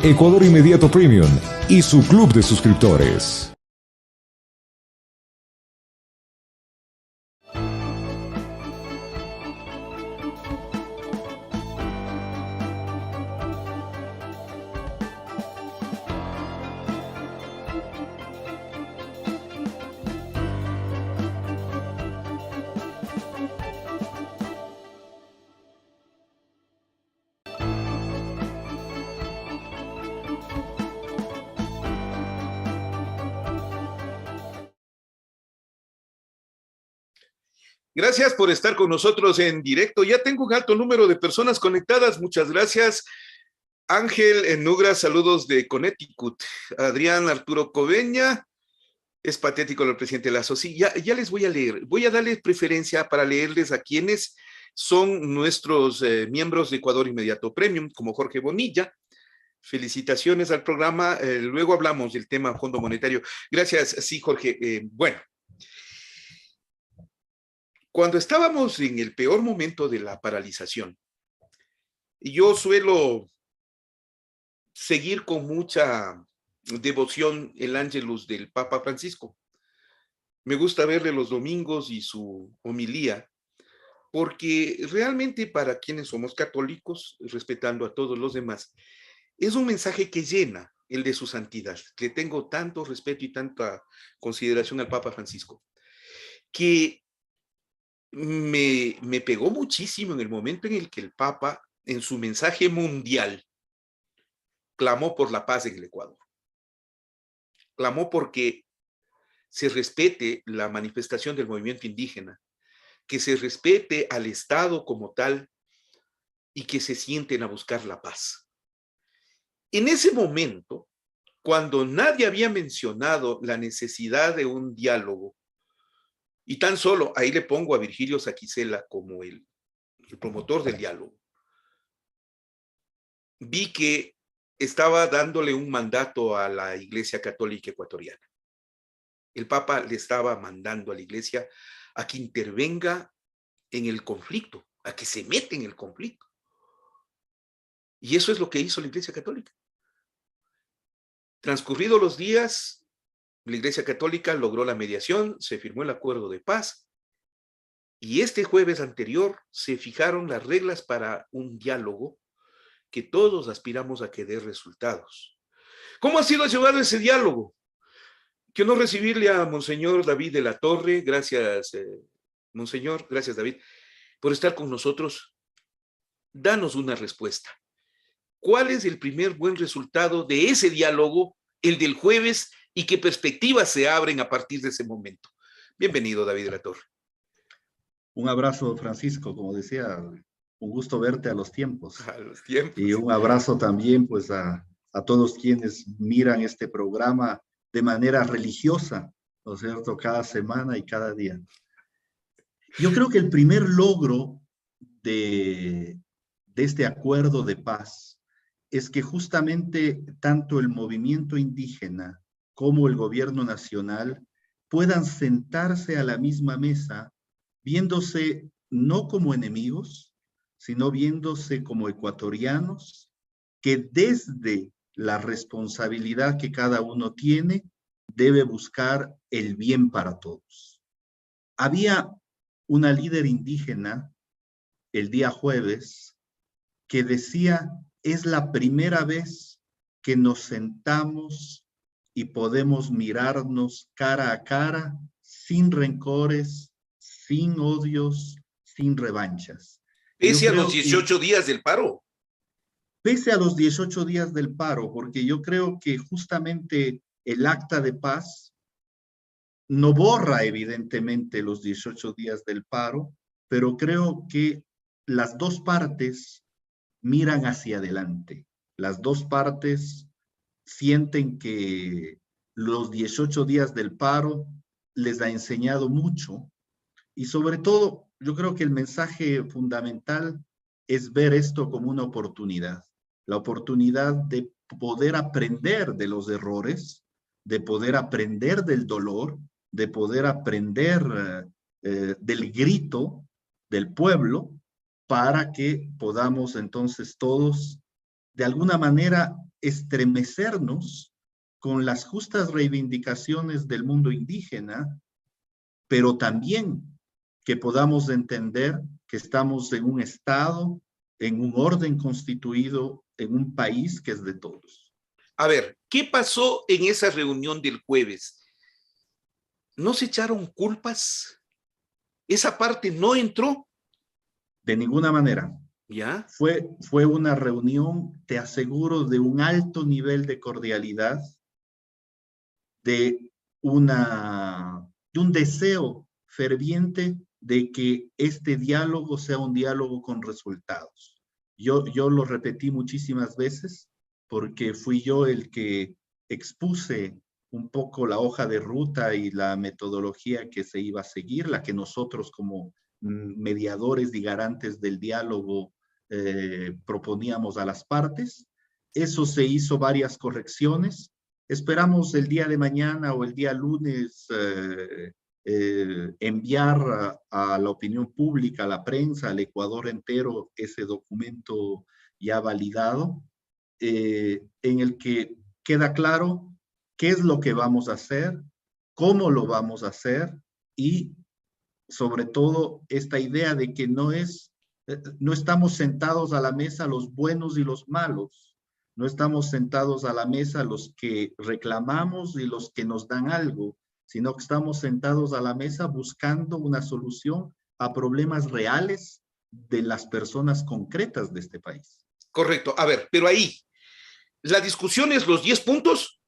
Ecuador Inmediato Premium y su club de suscriptores. Gracias por estar con nosotros en directo. Ya tengo un alto número de personas conectadas. Muchas gracias. Ángel Nugra, saludos de Connecticut. Adrián Arturo Coveña, es patético el presidente Lazo. Sí, ya les voy a leer. Voy a darles preferencia para leerles a quienes son nuestros miembros de Ecuador Inmediato Premium, como Jorge Bonilla. Felicitaciones al programa. Luego hablamos del tema Fondo Monetario. Gracias, sí, Jorge. Bueno. Cuando estábamos en el peor momento de la paralización, yo suelo seguir con mucha devoción el Ángelus del Papa Francisco. Me gusta verle los domingos y su homilía, porque realmente para quienes somos católicos, respetando a todos los demás, es un mensaje que llena el de su santidad. Le tengo tanto respeto y tanta consideración al Papa Francisco, que me pegó muchísimo en el momento en el que el Papa, en su mensaje mundial, clamó por la paz en el Ecuador. Clamó porque se respete la manifestación del movimiento indígena, que se respete al Estado como tal y que se sienten a buscar la paz. En ese momento, cuando nadie había mencionado la necesidad de un diálogo, y tan solo ahí le pongo a Virgilio Saquicela como el promotor del diálogo, vi que estaba dándole un mandato a la Iglesia Católica Ecuatoriana. El Papa le estaba mandando a la Iglesia a que intervenga en el conflicto, a que se mete en el conflicto. Y eso es lo que hizo la Iglesia Católica. Transcurridos los días, la Iglesia Católica logró la mediación, se firmó el acuerdo de paz, y este jueves anterior se fijaron las reglas para un diálogo que todos aspiramos a que dé resultados. ¿Cómo ha sido llevado ese diálogo? Que no recibirle a Monseñor David de la Torre. Gracias, Monseñor, gracias David, por estar con nosotros. Danos una respuesta. ¿Cuál es el primer buen resultado de ese diálogo, el del jueves, y qué perspectivas se abren a partir de ese momento? Bienvenido, David de la Torre. Un abrazo, Francisco, como decía, un gusto verte a los tiempos. A los tiempos. Y un abrazo también pues a todos quienes miran este programa de manera religiosa, ¿no es cierto?, cada semana y cada día. Yo creo que el primer logro de este acuerdo de paz es que justamente tanto el movimiento indígena como el gobierno nacional puedan sentarse a la misma mesa, viéndose no como enemigos, sino viéndose como ecuatorianos, que desde la responsabilidad que cada uno tiene, debe buscar el bien para todos. Había una líder indígena el día jueves que decía, es la primera vez que nos sentamos y podemos mirarnos cara a cara, sin rencores, sin odios, sin revanchas. Pese a los 18 días del paro. Pese a los 18 días del paro, porque yo creo que justamente el acta de paz no borra evidentemente los 18 días del paro, pero creo que las dos partes miran hacia adelante. Las dos partes sienten que los 18 días del paro les ha enseñado mucho y sobre todo yo creo que el mensaje fundamental es ver esto como una oportunidad, la oportunidad de poder aprender de los errores, de poder aprender del dolor, de poder aprender del grito del pueblo, para que podamos entonces todos de alguna manera estremecernos con las justas reivindicaciones del mundo indígena, pero también que podamos entender que estamos en un Estado, en un orden constituido, en un país que es de todos. A ver, ¿qué pasó en esa reunión del jueves? ¿No se echaron culpas? ¿Esa parte no entró? De ninguna manera. ¿Ya? Fue una reunión, te aseguro, de un alto nivel de cordialidad, de un deseo ferviente de que este diálogo sea un diálogo con resultados. Yo lo repetí muchísimas veces porque fui yo el que expuse un poco la hoja de ruta y la metodología que se iba a seguir, la que nosotros como mediadores y garantes del diálogo proponíamos a las partes. Eso se hizo varias correcciones. Esperamos el día de mañana o el día lunes enviar a la opinión pública, a la prensa, al Ecuador entero, ese documento ya validado, en el que queda claro qué es lo que vamos a hacer, cómo lo vamos a hacer y sobre todo esta idea de que no estamos sentados a la mesa los buenos y los malos, no estamos sentados a la mesa los que reclamamos y los que nos dan algo, sino que estamos sentados a la mesa buscando una solución a problemas reales de las personas concretas de este país. Correcto. A ver, pero ahí, ¿la discusión es los 10 puntos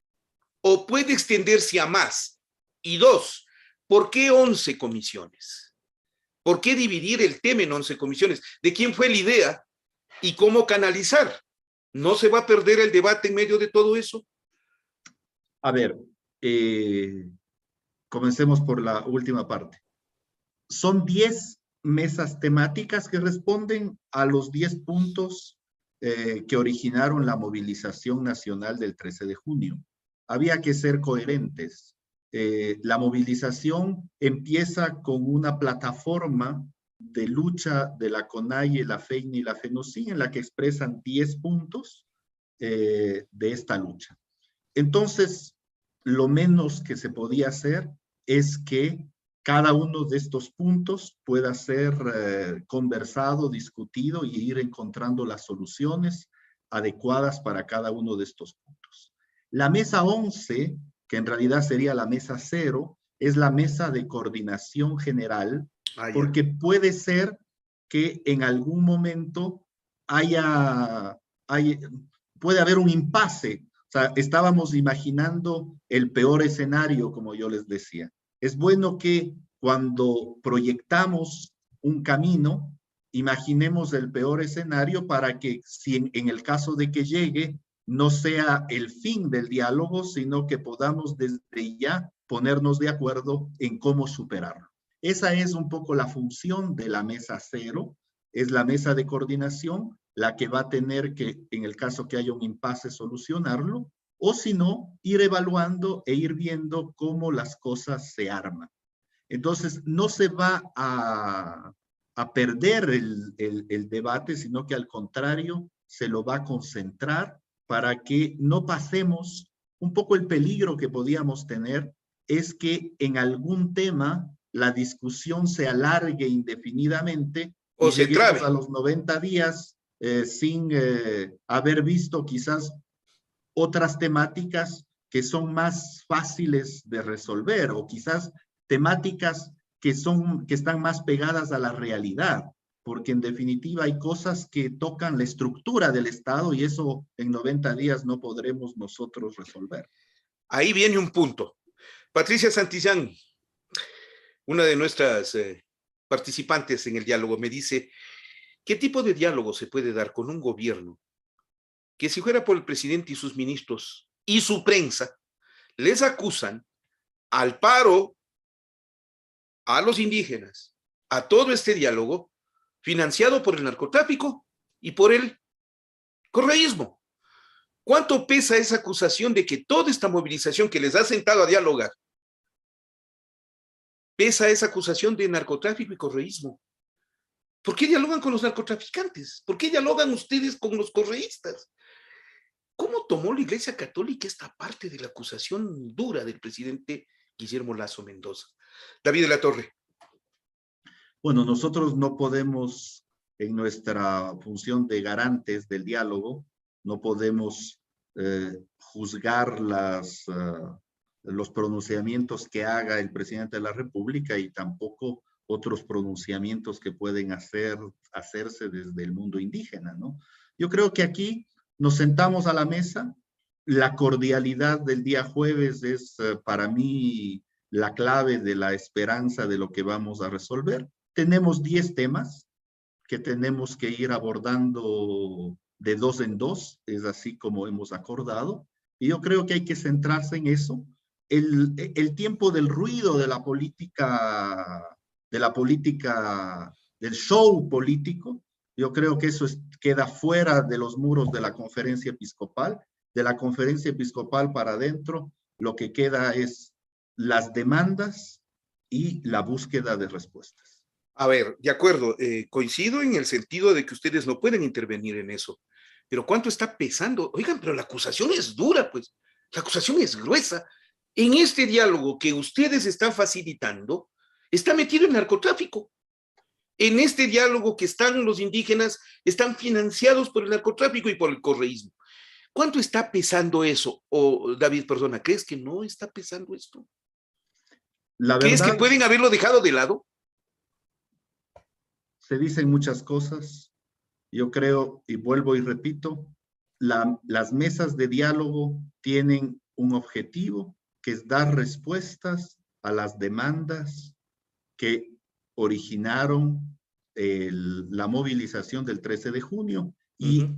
o puede extenderse a más? Y dos, ¿por qué 11 comisiones? ¿Por qué dividir el tema en 11 comisiones? ¿De quién fue la idea y cómo canalizar? ¿No se va a perder el debate en medio de todo eso? A ver, comencemos por la última parte. Son 10 mesas temáticas que responden a los 10 puntos que originaron la movilización nacional del 13 de junio. Había que ser coherentes. La movilización empieza con una plataforma de lucha de la CONAIE, la FEINE y la FENOCIN, en la que expresan 10 puntos de esta lucha. Entonces, lo menos que se podía hacer es que cada uno de estos puntos pueda ser conversado, discutido y ir encontrando las soluciones adecuadas para cada uno de estos puntos. La mesa 11, que en realidad sería la mesa 0, es la mesa de coordinación general, porque puede ser que en algún momento puede haber un impasse. O sea, estábamos imaginando el peor escenario, como yo les decía. Es bueno que cuando proyectamos un camino, imaginemos el peor escenario para que si en el caso de que llegue, no sea el fin del diálogo, sino que podamos desde ya ponernos de acuerdo en cómo superarlo. Esa es un poco la función de la mesa 0, es la mesa de coordinación, la que va a tener que, en el caso que haya un impasse, solucionarlo, o si no, ir evaluando e ir viendo cómo las cosas se arman. Entonces, no se va a perder el debate, sino que al contrario, se lo va a concentrar para que no pasemos. Un poco el peligro que podíamos tener es que en algún tema la discusión se alargue indefinidamente o se trabe a los 90 días sin haber visto quizás otras temáticas que son más fáciles de resolver o quizás temáticas que están más pegadas a la realidad, porque en definitiva hay cosas que tocan la estructura del Estado y eso en 90 días no podremos nosotros resolver. Ahí viene un punto. Patricia Santillán, una de nuestras participantes en el diálogo, me dice, ¿qué tipo de diálogo se puede dar con un gobierno que si fuera por el presidente y sus ministros y su prensa, les acusan al paro, a los indígenas, a todo este diálogo financiado por el narcotráfico y por el correísmo? ¿Cuánto pesa esa acusación de que toda esta movilización que les ha sentado a dialogar pesa esa acusación de narcotráfico y correísmo? ¿Por qué dialogan con los narcotraficantes? ¿Por qué dialogan ustedes con los correístas? ¿Cómo tomó la Iglesia Católica esta parte de la acusación dura del presidente Guillermo Lasso Mendoza? David de la Torre. Bueno, nosotros no podemos, en nuestra función de garantes del diálogo, no podemos juzgar los pronunciamientos que haga el presidente de la República y tampoco otros pronunciamientos que pueden hacerse desde el mundo indígena, ¿no? Yo creo que aquí nos sentamos a la mesa. La cordialidad del día jueves es para mí la clave de la esperanza de lo que vamos a resolver. Tenemos 10 temas que tenemos que ir abordando de 2 en 2, es así como hemos acordado, y yo creo que hay que centrarse en eso. El tiempo del ruido de la política, del show político, yo creo que eso queda fuera de los muros de la conferencia episcopal. De la conferencia episcopal para adentro, lo que queda es las demandas y la búsqueda de respuestas. A ver, de acuerdo, coincido en el sentido de que ustedes no pueden intervenir en eso, pero ¿cuánto está pesando? Oigan, pero la acusación es dura, pues, la acusación es gruesa. En este diálogo que ustedes están facilitando, está metido el narcotráfico. En este diálogo que están los indígenas, están financiados por el narcotráfico y por el correísmo. ¿Cuánto está pesando eso? O, David, perdona, ¿crees que no está pesando esto? ¿Crees que pueden haberlo dejado de lado? Se dicen muchas cosas. Yo creo, y vuelvo y repito, las mesas de diálogo tienen un objetivo, que es dar respuestas a las demandas que originaron la movilización del 13 de junio. Y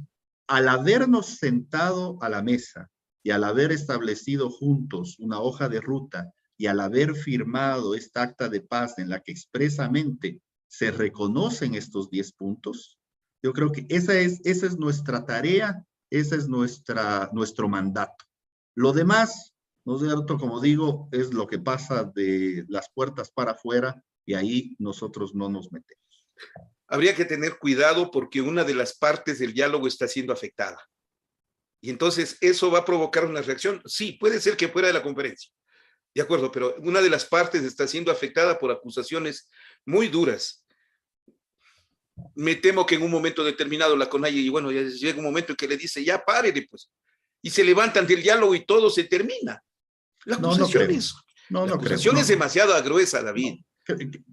al habernos sentado a la mesa y al haber establecido juntos una hoja de ruta y al haber firmado esta acta de paz en la que expresamente se reconocen estos 10 puntos, yo creo que esa es nuestra tarea, ese es nuestro mandato. Lo demás, ¿no es cierto? Como digo, es lo que pasa de las puertas para afuera y ahí nosotros no nos metemos. Habría que tener cuidado porque una de las partes del diálogo está siendo afectada. Y entonces eso va a provocar una reacción. Sí, puede ser que fuera de la conferencia. De acuerdo, pero una de las partes está siendo afectada por acusaciones muy duras. Me temo que en un momento determinado la CONAIE, y bueno, ya llega un momento en que le dice, ya párele, pues. Y se levantan del diálogo y todo se termina. La acusación, la acusación es demasiado gruesa, David.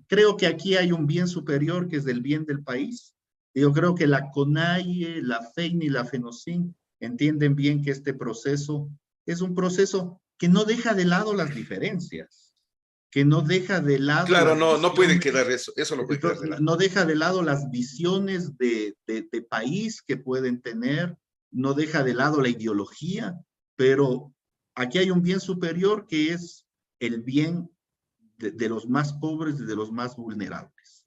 Creo que aquí hay un bien superior que es el bien del país. Yo creo que la CONAIE, la FEIN y la FENOCIN entienden bien que este proceso es un proceso que no deja de lado las diferencias, que no deja de lado... Claro, no puede quedar eso no puede quedar de lado. No deja de lado las visiones de país que pueden tener, no deja de lado la ideología, pero aquí hay un bien superior que es el bien de los más pobres y de los más vulnerables.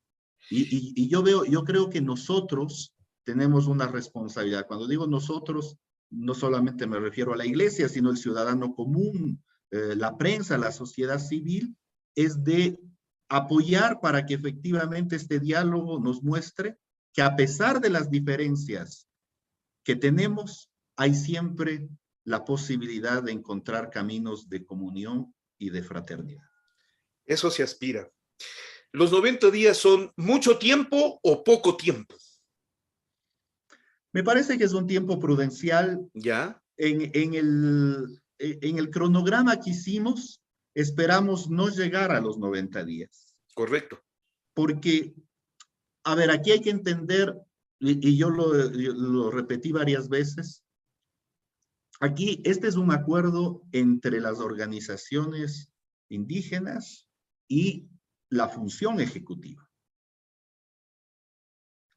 Y yo creo que nosotros tenemos una responsabilidad. Cuando digo nosotros, no solamente me refiero a la iglesia, sino el ciudadano común, la prensa, la sociedad civil, es de apoyar para que efectivamente este diálogo nos muestre que a pesar de las diferencias que tenemos, hay siempre la posibilidad de encontrar caminos de comunión y de fraternidad. Eso se aspira. ¿Los 90 días son mucho tiempo o poco tiempo? Me parece que es un tiempo prudencial. ¿Ya? En el cronograma que hicimos, esperamos no llegar a los 90 días. Correcto. Porque, a ver, aquí hay que entender, y yo lo repetí varias veces, aquí este es un acuerdo entre las organizaciones indígenas y la función ejecutiva.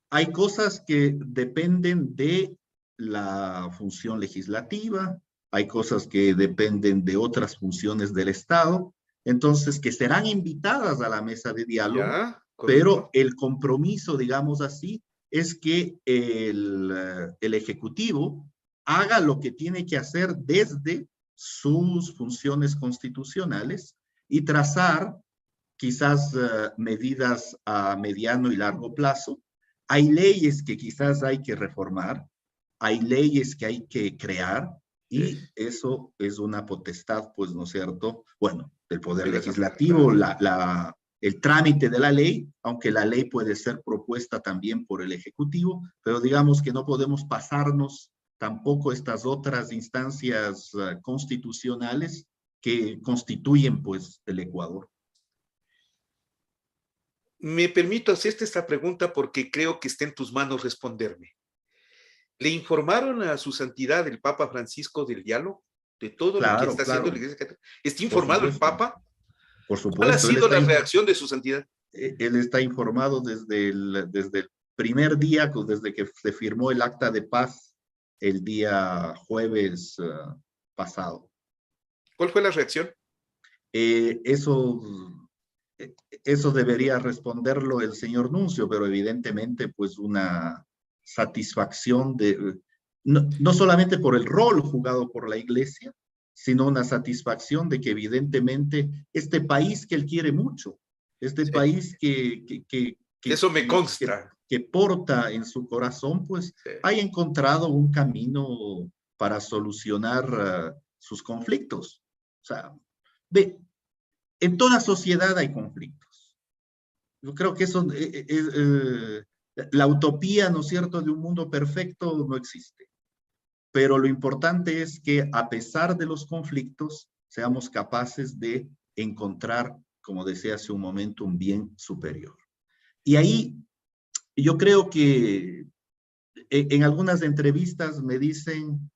Hay cosas que dependen de la función legislativa, hay cosas que dependen de otras funciones del Estado, entonces que serán invitadas a la mesa de diálogo, ya, pero el compromiso, digamos así, es que el Ejecutivo haga lo que tiene que hacer desde sus funciones constitucionales y trazar quizás medidas a mediano y largo plazo. Hay leyes que quizás hay que reformar, hay leyes que hay que crear y eso es una potestad, pues, ¿no es cierto? Bueno, del Poder de la Asamblea, Legislativo, claro. el trámite de la ley, aunque la ley puede ser propuesta también por el Ejecutivo, pero digamos que no podemos pasarnos tampoco estas otras instancias constitucionales que constituyen, pues, el Ecuador. Me permito hacerte esta pregunta porque creo que está en tus manos responderme. ¿Le informaron a su santidad el Papa Francisco del diálogo? De todo lo que Claro, está haciendo la claro, Iglesia Católica. ¿Está por informado el supuesto, Papa? por ¿Cuál ha supuesto. sido la reacción de su santidad? Él está informado desde el primer día, pues, desde que se firmó el acta de paz el día jueves pasado. ¿Cuál fue la reacción? Eh, eso, eso debería responderlo el señor Nuncio, pero evidentemente pues una satisfacción no solamente por el rol jugado por la Iglesia, sino una satisfacción de que evidentemente este país que él quiere mucho, este Sí. país Eso me consta. que porta en su corazón, pues Sí. haya encontrado un camino para solucionar sus conflictos. O sea, en toda sociedad hay conflictos. Yo creo que eso, la utopía, ¿no es cierto?, de un mundo perfecto no existe. Pero lo importante es que a pesar de los conflictos, seamos capaces de encontrar, como decía hace un momento, un bien superior. Y ahí yo creo que en algunas entrevistas me dicen,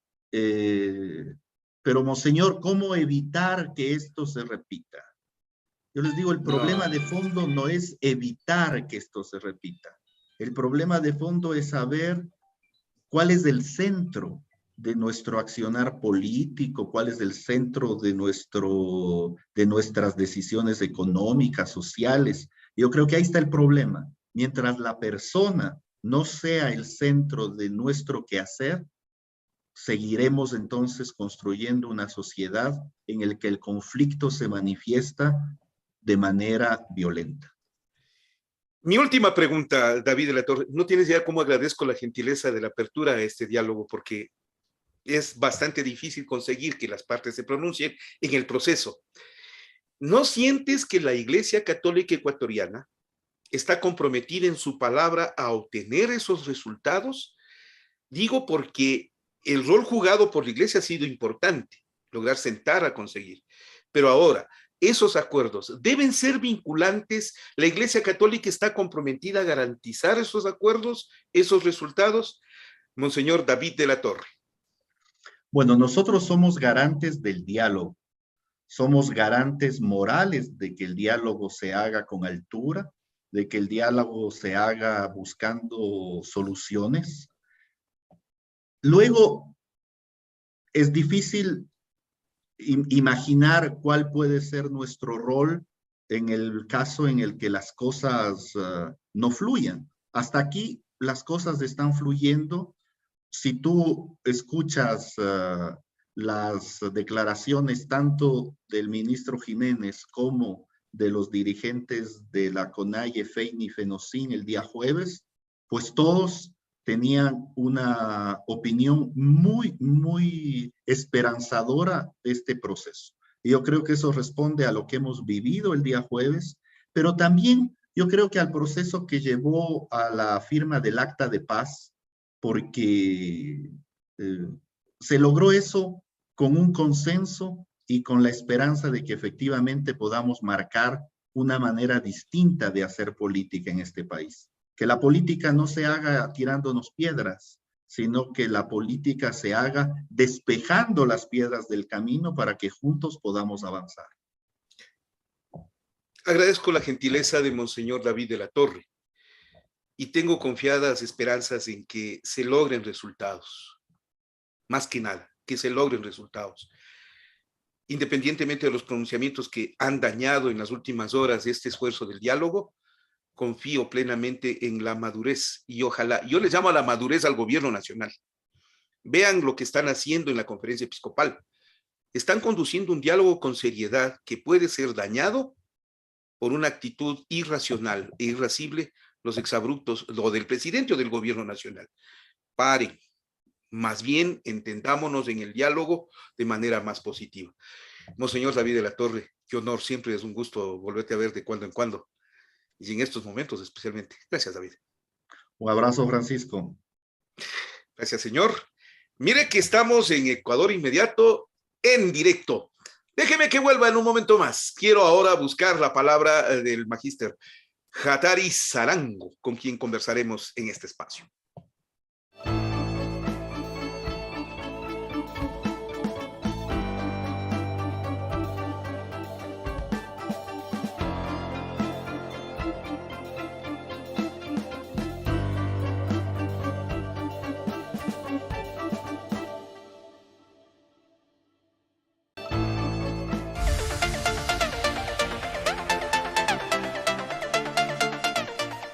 pero monseñor, ¿cómo evitar que esto se repita? Yo les digo, el problema No. de fondo no es evitar que esto se repita. El problema de fondo es saber cuál es el centro de nuestro accionar político, cuál es el centro de nuestras decisiones económicas, sociales. Yo creo que ahí está el problema. Mientras la persona no sea el centro de nuestro quehacer, seguiremos entonces construyendo una sociedad en la que el conflicto se manifiesta de manera violenta. Mi última pregunta, David de la Torre. No tienes idea cómo agradezco la gentileza de la apertura a este diálogo, porque es bastante difícil conseguir que las partes se pronuncien en el proceso. ¿No sientes que la Iglesia Católica Ecuatoriana está comprometida en su palabra a obtener esos resultados? Digo porque el rol jugado por la Iglesia ha sido importante, lograr sentar a conseguir. Pero ahora, esos acuerdos deben ser vinculantes. ¿La Iglesia Católica está comprometida a garantizar esos acuerdos, esos resultados? Monseñor David de la Torre. Bueno, nosotros somos garantes del diálogo, somos garantes morales de que el diálogo se haga con altura, de que el diálogo se haga buscando soluciones. Luego, es difícil imaginar cuál puede ser nuestro rol en el caso en el que las cosas no fluyan. Hasta aquí las cosas están fluyendo. Si tú escuchas las declaraciones tanto del ministro Jiménez como de los dirigentes de la CONAIE, FEIN y FENOCIN el día jueves, pues todos tenían una opinión muy, muy esperanzadora de este proceso. Y yo creo que eso responde a lo que hemos vivido el día jueves, pero también yo creo que al proceso que llevó a la firma del acta de paz, porque se logró eso con un consenso y con la esperanza de que efectivamente podamos marcar una manera distinta de hacer política en este país. Que la política no se haga tirándonos piedras, sino que la política se haga despejando las piedras del camino para que juntos podamos avanzar. Agradezco la gentileza de Monseñor David de la Torre y tengo confiadas esperanzas en que se logren resultados. Más que nada, que se logren resultados. Independientemente de los pronunciamientos que han dañado en las últimas horas este esfuerzo del diálogo, confío plenamente en la madurez y ojalá, yo les llamo a la madurez al gobierno nacional. Vean lo que están haciendo en la conferencia episcopal. Están conduciendo un diálogo con seriedad que puede ser dañado por una actitud irracional e irascible, los exabruptos, o del presidente o del gobierno nacional. Paren, Más bien, entendámonos en el diálogo de manera más positiva. Monseñor David de la Torre, qué honor, siempre es un gusto volverte a ver de cuando en cuando, y en estos momentos especialmente. Gracias, David. Un abrazo, Francisco. Gracias, señor. Mire que estamos en Ecuador Inmediato, en directo. Déjeme que vuelva en un momento más. Quiero ahora buscar la palabra del magíster Hatari Sarango, con quien conversaremos en este espacio.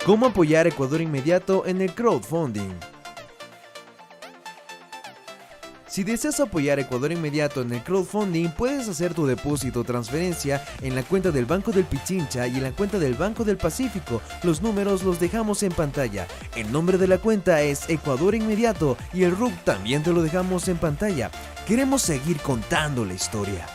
¿Cómo apoyar a Ecuador Inmediato en el crowdfunding? Si deseas apoyar a Ecuador Inmediato en el crowdfunding, puedes hacer tu depósito o transferencia en la cuenta del Banco del Pichincha y en la cuenta del Banco del Pacífico. Los números los dejamos en pantalla. El nombre de la cuenta es Ecuador Inmediato y el RUC también te lo dejamos en pantalla. Queremos seguir contando la historia.